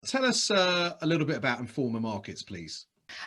Tell us a little bit about Informa Markets, please.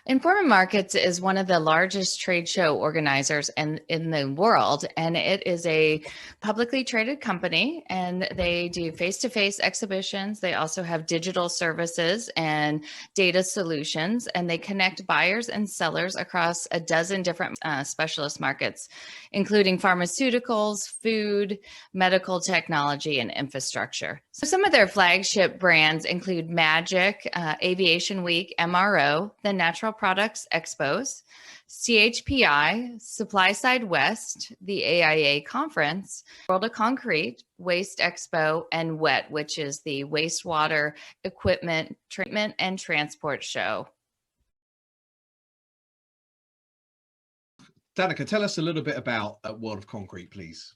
Informa Markets is one of the largest trade show organizers in the world, and it is a publicly traded company, and they do face-to-face exhibitions. They also have digital services and data solutions, and they connect buyers and sellers across a dozen different specialist markets, including pharmaceuticals, food, medical technology, and infrastructure. So some of their flagship brands include Magic, Aviation Week, MRO, the Natural Products Expos, CHPI, Supply Side West, the AIA Conference, World of Concrete, Waste Expo, and WET, which is the Wastewater Equipment Treatment and Transport Show. Danica, tell us a little bit about World of Concrete, please.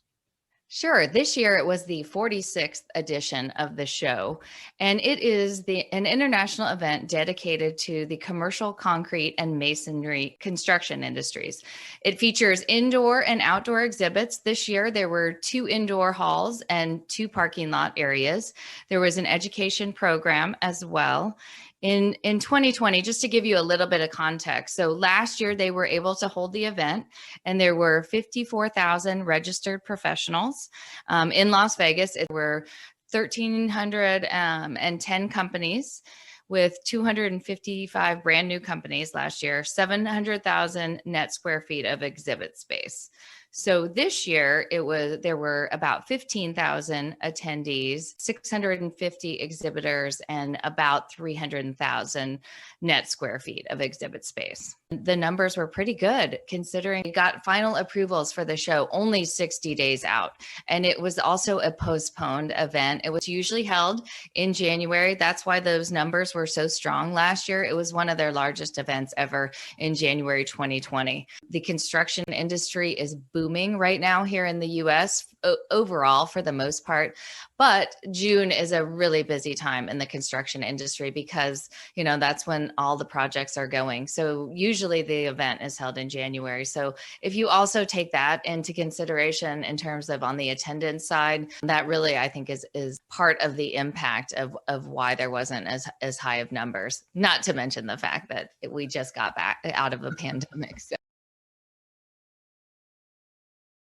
Sure. This year it was the 46th edition of the show, and it is an international event dedicated to the commercial concrete and masonry construction industries. It features indoor and outdoor exhibits. This year there were 2 indoor halls and 2 parking lot areas. There was an education program as well. In 2020, just to give you a little bit of context, so last year they were able to hold the event, and there were 54,000 registered professionals. In Las Vegas, it were 1,310 companies with 255 brand new companies last year, 700,000 net square feet of exhibit space. So this year there were about 15,000 attendees, 650 exhibitors, and about 300,000 net square feet of exhibit space. The numbers were pretty good considering we got final approvals for the show only 60 days out. And it was also a postponed event. It was usually held in January. That's why those numbers were so strong last year. It was one of their largest events ever in January 2020. The construction industry is booming right now here in the US overall for the most part, but June is a really busy time in the construction industry because, that's when all the projects are going. So usually the event is held in January. So if you also take that into consideration in terms of on the attendance side, that really, I think is part of the impact of why there wasn't as high of numbers, not to mention the fact that we just got back out of a pandemic. So.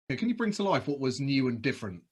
Can you bring to life what was new and different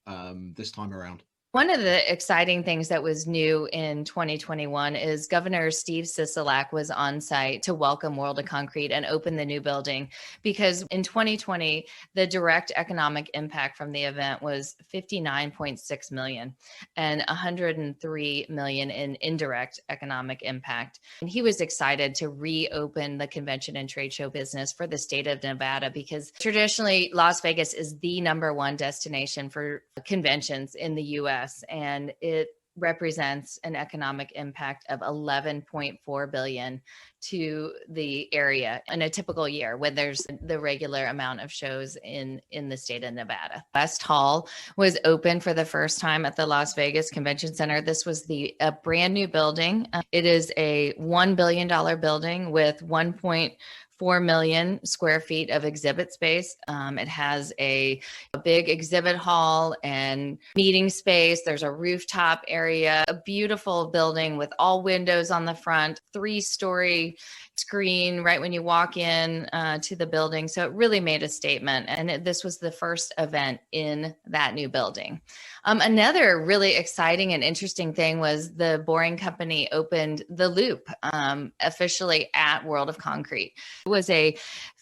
this time around? One of the exciting things that was new in 2021 is Governor Steve Sisolak was on site to welcome World of Concrete and open the new building, because in 2020, the direct economic impact from the event was $59.6 million and $103 million in indirect economic impact. And he was excited to reopen the convention and trade show business for the state of Nevada, because traditionally Las Vegas is the #1 destination for conventions in the US. And it represents an economic impact of $11.4 billion to the area in a typical year when there's the regular amount of shows in the state of Nevada. West Hall was open for the first time at the Las Vegas Convention Center. This was a brand new building. It is a $1 billion building with 1.4 million square feet of exhibit space. It has a big exhibit hall and meeting space. There's a rooftop area, a beautiful building with all windows on the front, 3-story screen right when you walk in to the building. So it really made a statement. And this was the first event in that new building. Another really exciting and interesting thing was the Boring Company opened the Loop officially at World of Concrete. It was a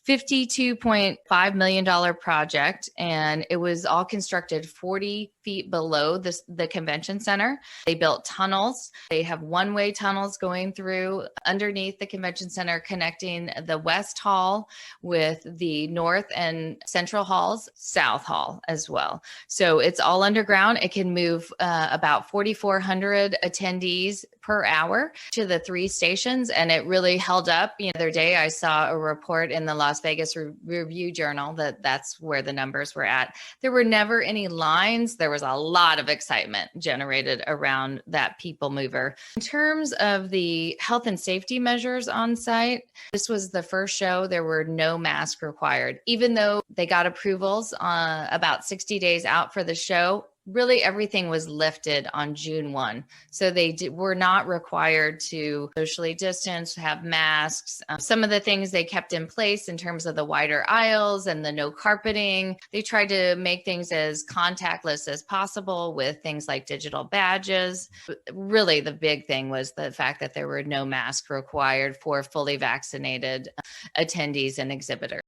$52.5 million project, and it was all constructed 40 feet below the convention center. They built tunnels. They have one-way tunnels going through underneath the convention center, connecting the West Hall with the North and Central Halls, South Hall as well. So it's all underground. It can move about 4,400 attendees per hour to the 3 stations, and it really held up. The other day I saw a report in the Las Vegas Review Journal that's where the numbers were at. There were never any lines. There was a lot of excitement generated around that people mover. In terms of the health and safety measures on site, this was the first show. There were no masks required. Even though they got approvals about 60 days out for the show, really everything was lifted on June 1. So they were not required to socially distance, have masks. Some of the things they kept in place in terms of the wider aisles and the no carpeting, they tried to make things as contactless as possible with things like digital badges. Really, the big thing was the fact that there were no masks required for fully vaccinated attendees and exhibitors.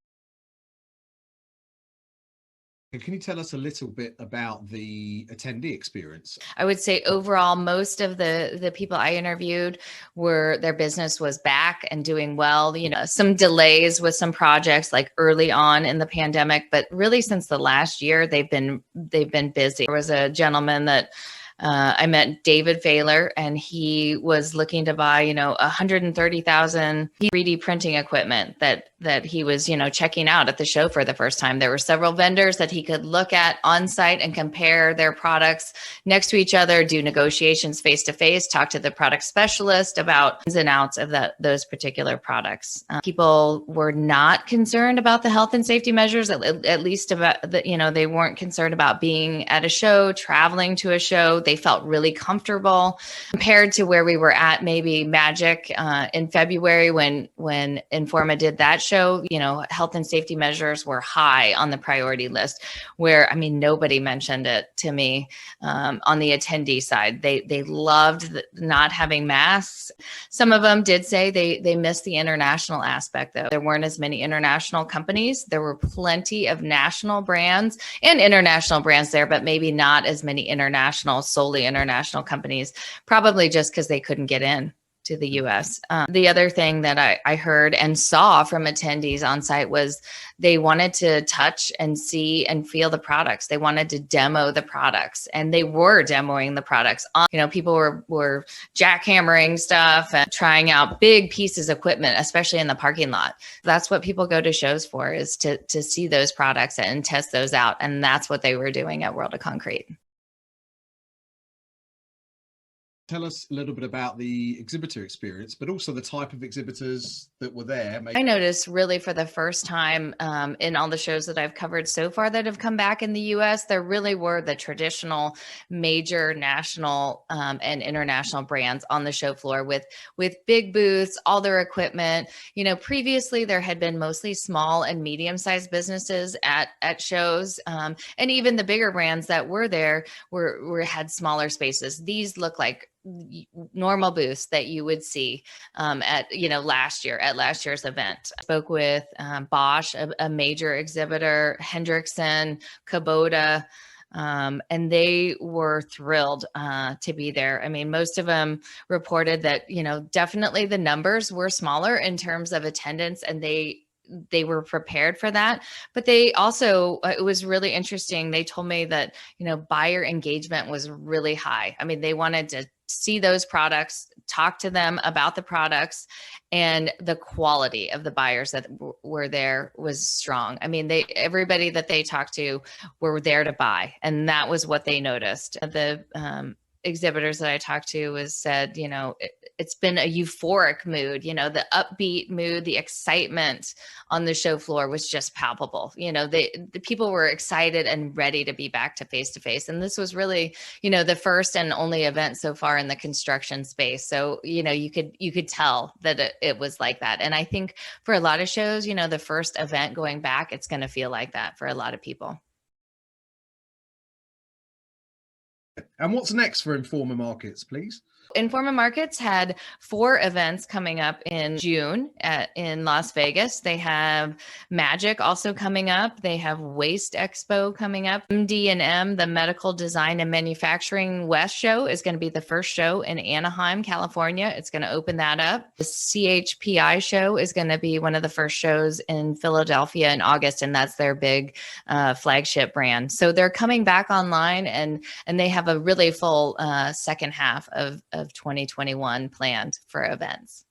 Can you tell us a little bit about the attendee experience? I would say overall, most of the people I interviewed were their business was back and doing well. You know, some delays with some projects like early on in the pandemic, but really since the last year, they've been busy. There was a gentleman that I met, David Failer, and he was looking to buy, 130,000 3D printing equipment that he was, checking out at the show for the first time. There were several vendors that he could look at on site and compare their products next to each other, do negotiations face to face, talk to the product specialist about ins and outs of those particular products. People were not concerned about the health and safety measures, at least about they weren't concerned about being at a show, traveling to a show. They felt really comfortable compared to where we were at maybe Magic in February when Informa did that show. Health and safety measures were high on the priority list, where, nobody mentioned it to me on the attendee side. They loved not having masks. Some of them did say they missed the international aspect, though. There weren't as many international companies. There were plenty of national brands and international brands there, but maybe not as many solely international companies, probably just because they couldn't get in to the US. The other thing that I heard and saw from attendees on site was they wanted to touch and see and feel the products. They wanted to demo the products, and they were demoing the products. People were jackhammering stuff and trying out big pieces of equipment, especially in the parking lot. That's what people go to shows for, is to see those products and test those out. And that's what they were doing at World of Concrete. Tell us a little bit about the exhibitor experience, but also the type of exhibitors that were there. I noticed really for the first time in all the shows that I've covered so far that have come back in the US, there really were the traditional major national and international brands on the show floor with big booths, all their equipment. Previously there had been mostly small and medium-sized businesses at shows. And even the bigger brands that were there had smaller spaces. These look like normal booths that you would see at last year's event. I spoke with Bosch, a major exhibitor, Hendrickson, Kubota, and they were thrilled to be there. Most of them reported that definitely the numbers were smaller in terms of attendance, and they were prepared for that. But they also, it was really interesting. They told me that, buyer engagement was really high. They wanted to see those products, talk to them about the products, and the quality of the buyers that were there was strong. Everybody that they talked to were there to buy, and that was what they noticed. The exhibitors that I talked to said, it's been a euphoric mood, the upbeat mood, the excitement on the show floor was just palpable. The people were excited and ready to be back to face. And this was really, the first and only event so far in the construction space. So, you could tell that it was like that. And I think for a lot of shows, the first event going back, it's going to feel like that for a lot of people. And what's next for Informa Markets, please? Informa Markets had 4 events coming up in June in Las Vegas. They have Magic also coming up. They have Waste Expo coming up. MD&M, the Medical Design and Manufacturing West Show, is going to be the first show in Anaheim, California. It's going to open that up. The CHPI show is going to be one of the first shows in Philadelphia in August, and that's their big flagship brand. So they're coming back online, and they have a really full second half of 2021 planned for events.